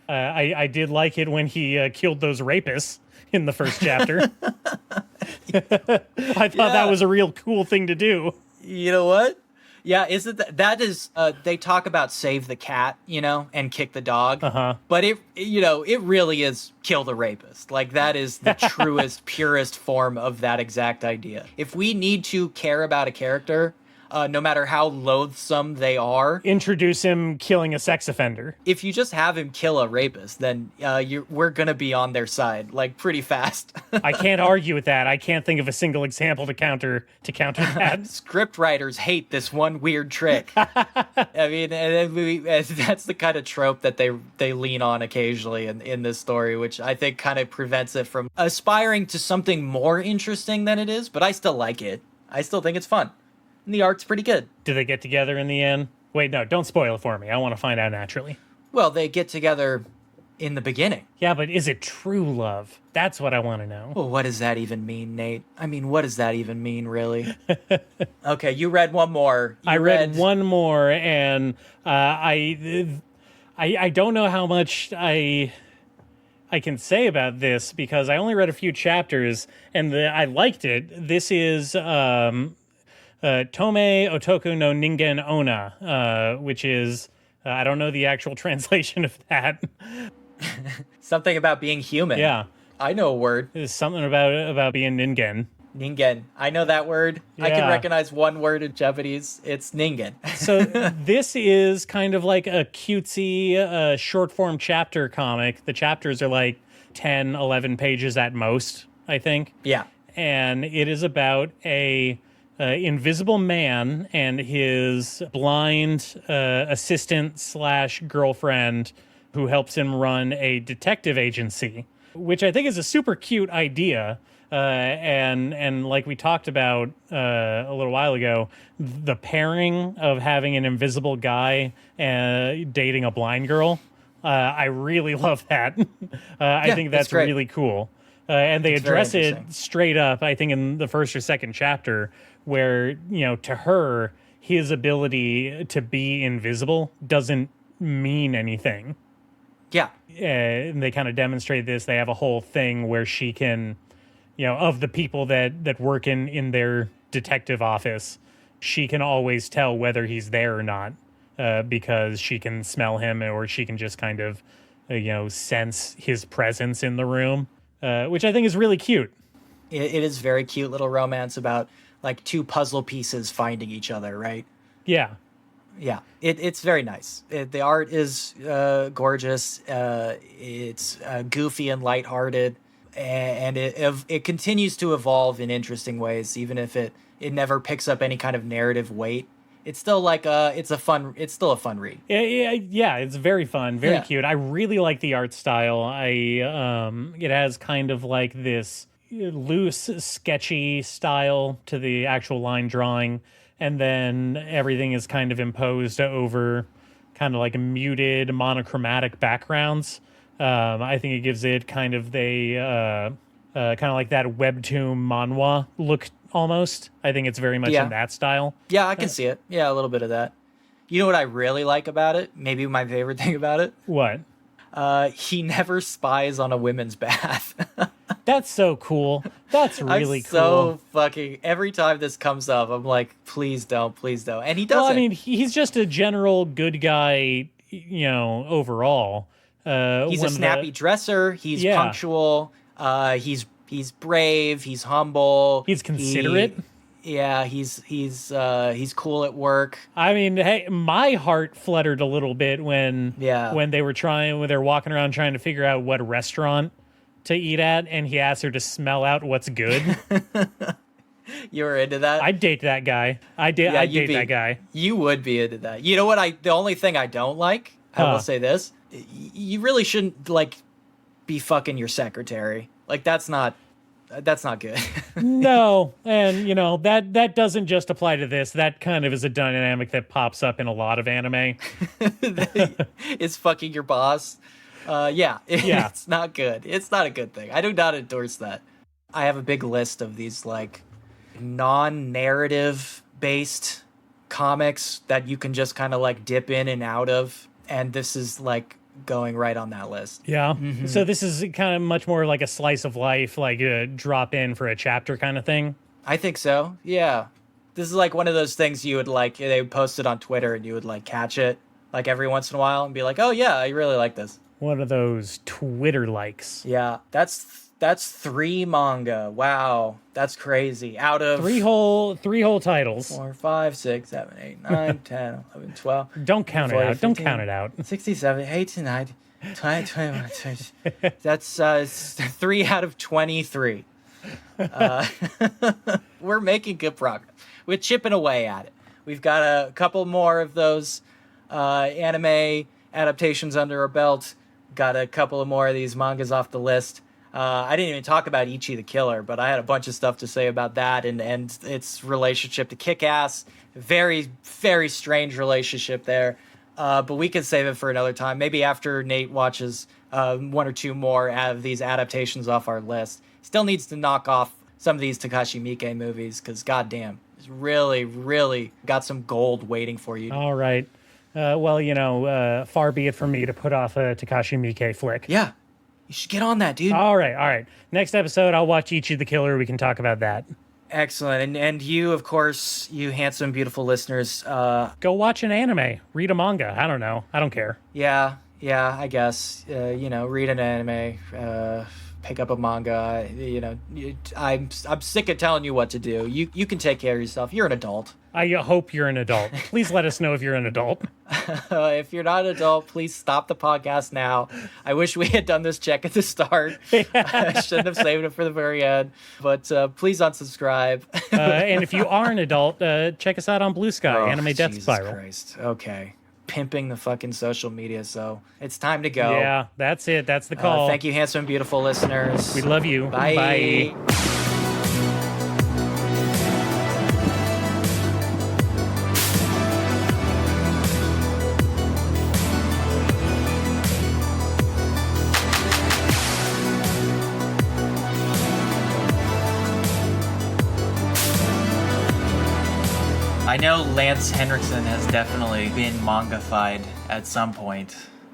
I did like it when he killed those rapists in the first chapter. I thought that was a real cool thing to do. You know what? Yeah, isn't that is they talk about save the cat, and kick the dog. Uh-huh. But it really is kill the rapist. Like that is the truest, purest form of that exact idea. If we need to care about a character, no matter how loathsome they are, introduce him killing a sex offender. If you just have him kill a rapist, then we're gonna be on their side like pretty fast. I can't argue with that. I can't think of a single example to counter that. Script writers hate this one weird trick. I mean, and that's the kind of trope that they lean on occasionally in this story, which I think kind of prevents it from aspiring to something more interesting than it is. But I still like it. I still think it's fun. And the art's pretty good. Do they get together in the end? Wait, no, don't spoil it for me. I want to find out naturally. Well, they get together in the beginning. Yeah, but is it true love? That's what I want to know. Well, what does that even mean, Nate? I mean, what does that even mean, really? Okay, you read one more. I read one more, and I don't know how much I can say about this because I only read a few chapters, and I liked it. This is Toumei Otoko no Ningen Onna, which is, I don't know the actual translation of that. Something about being human. Yeah. I know a word. It's something about being Ningen. Ningen. I know that word. Yeah. I can recognize one word in Japanese. It's Ningen. So this is kind of like a cutesy short form chapter comic. The chapters are like 10, 11 pages at most, I think. Yeah. And it is about a invisible man and his blind assistant / girlfriend who helps him run a detective agency, which I think is a super cute idea. And like we talked about a little while ago, the pairing of having an invisible guy dating a blind girl, I really love that. I think that's really cool. And they address it straight up, I think, in the first or second chapter, where, to her, his ability to be invisible doesn't mean anything. Yeah. And they kind of demonstrate this. They have a whole thing where she can, of the people that work in their detective office, she can always tell whether he's there or not, because she can smell him, or she can just kind of, sense his presence in the room, which I think is really cute. It is very cute little romance about like two puzzle pieces finding each other, right? Yeah. Yeah, it's very nice. The art is gorgeous. It's goofy and lighthearted, and it continues to evolve in interesting ways, even if it never picks up any kind of narrative weight. It's still like it's still a fun read. Yeah, it's very fun, very cute. I really like the art style. It has kind of like this loose, sketchy style to the actual line drawing, and then everything is kind of imposed over kind of like muted monochromatic backgrounds. I think it gives it kind of kind of like that webtoon manhwa look almost. I think it's very much in that style. Yeah, I can see it. Yeah, a little bit of that. You know what I really like about it? Maybe my favorite thing about it? What? He never spies on a women's bath. That's so cool. That's really cool. So fucking, every time this comes up, I'm like, please don't. And he doesn't. Well, I mean, he's just a general good guy, overall. He's a snappy dresser. He's punctual. He's brave. He's humble. He's considerate. He's cool at work. I mean, hey, my heart fluttered a little bit when they were walking around trying to figure out what restaurant to eat at, and he asked her to smell out what's good. You were into that? I'd date that guy. I'd date that guy. You would be into that. You know what? The only thing I don't like, I will say this, you really shouldn't be fucking your secretary. That's not good. No, and that doesn't just apply to this. That kind of is a dynamic that pops up in a lot of anime. It's fucking your boss. It's not good. It's not a good thing. I do not endorse that. I have a big list of these non-narrative based comics that you can just kind of dip in and out of, and this is going right on that list. Yeah. Mm-hmm. So this is kind of much more like a slice of life, like a drop in for a chapter kind of thing. I think so. Yeah. This is one of those things you would they would post it on Twitter and you would catch it every once in a while and be like, oh yeah, I really like this. One of those Twitter likes. Yeah. That's 3 manga. Wow. That's crazy. Out of three whole titles. 4, 5, 6, 7, 8, 9, 10, 11, 12. Don't count 40, it out. 15, don't count it out. 67, 89, 20, 21, 20. That's 3 out of 23. We're making good progress. We're chipping away at it. We've got a couple more of those anime adaptations under our belt. Got a couple of more of these mangas off the list. I didn't even talk about Ichi the Killer, but I had a bunch of stuff to say about that and its relationship to Kick-Ass. Very, very strange relationship there. But we can save it for another time. Maybe after Nate watches 1 or 2 more of these adaptations off our list. Still needs to knock off some of these Takashi Miike movies because, goddamn, it's really, really got some gold waiting for you. All right. Far be it from me to put off a Takashi Miike flick. Yeah. You should get on that, dude. All right. Next episode, I'll watch Ichi the Killer. We can talk about that. Excellent. And you, of course, you handsome, beautiful listeners. Go watch an anime. Read a manga. I don't know. I don't care. Yeah, I guess. Read an anime. Pick up a manga. I'm sick of telling you what to do. You can take care of yourself. You're an adult. I hope you're an adult. Please let us know if you're an adult. If you're not an adult, please stop the podcast now. I wish we had done this check at the start. I shouldn't have saved it for the very end. But please unsubscribe. And if you are an adult, check us out on Blue Sky, Anime Death Jesus Spiral. Christ. Okay. Pimping the fucking social media, so it's time to go. Yeah, that's it. That's the call. Thank you, handsome, beautiful listeners. We love you. Bye. Bye. I know Lance Henriksen has definitely been manga-fied at some point.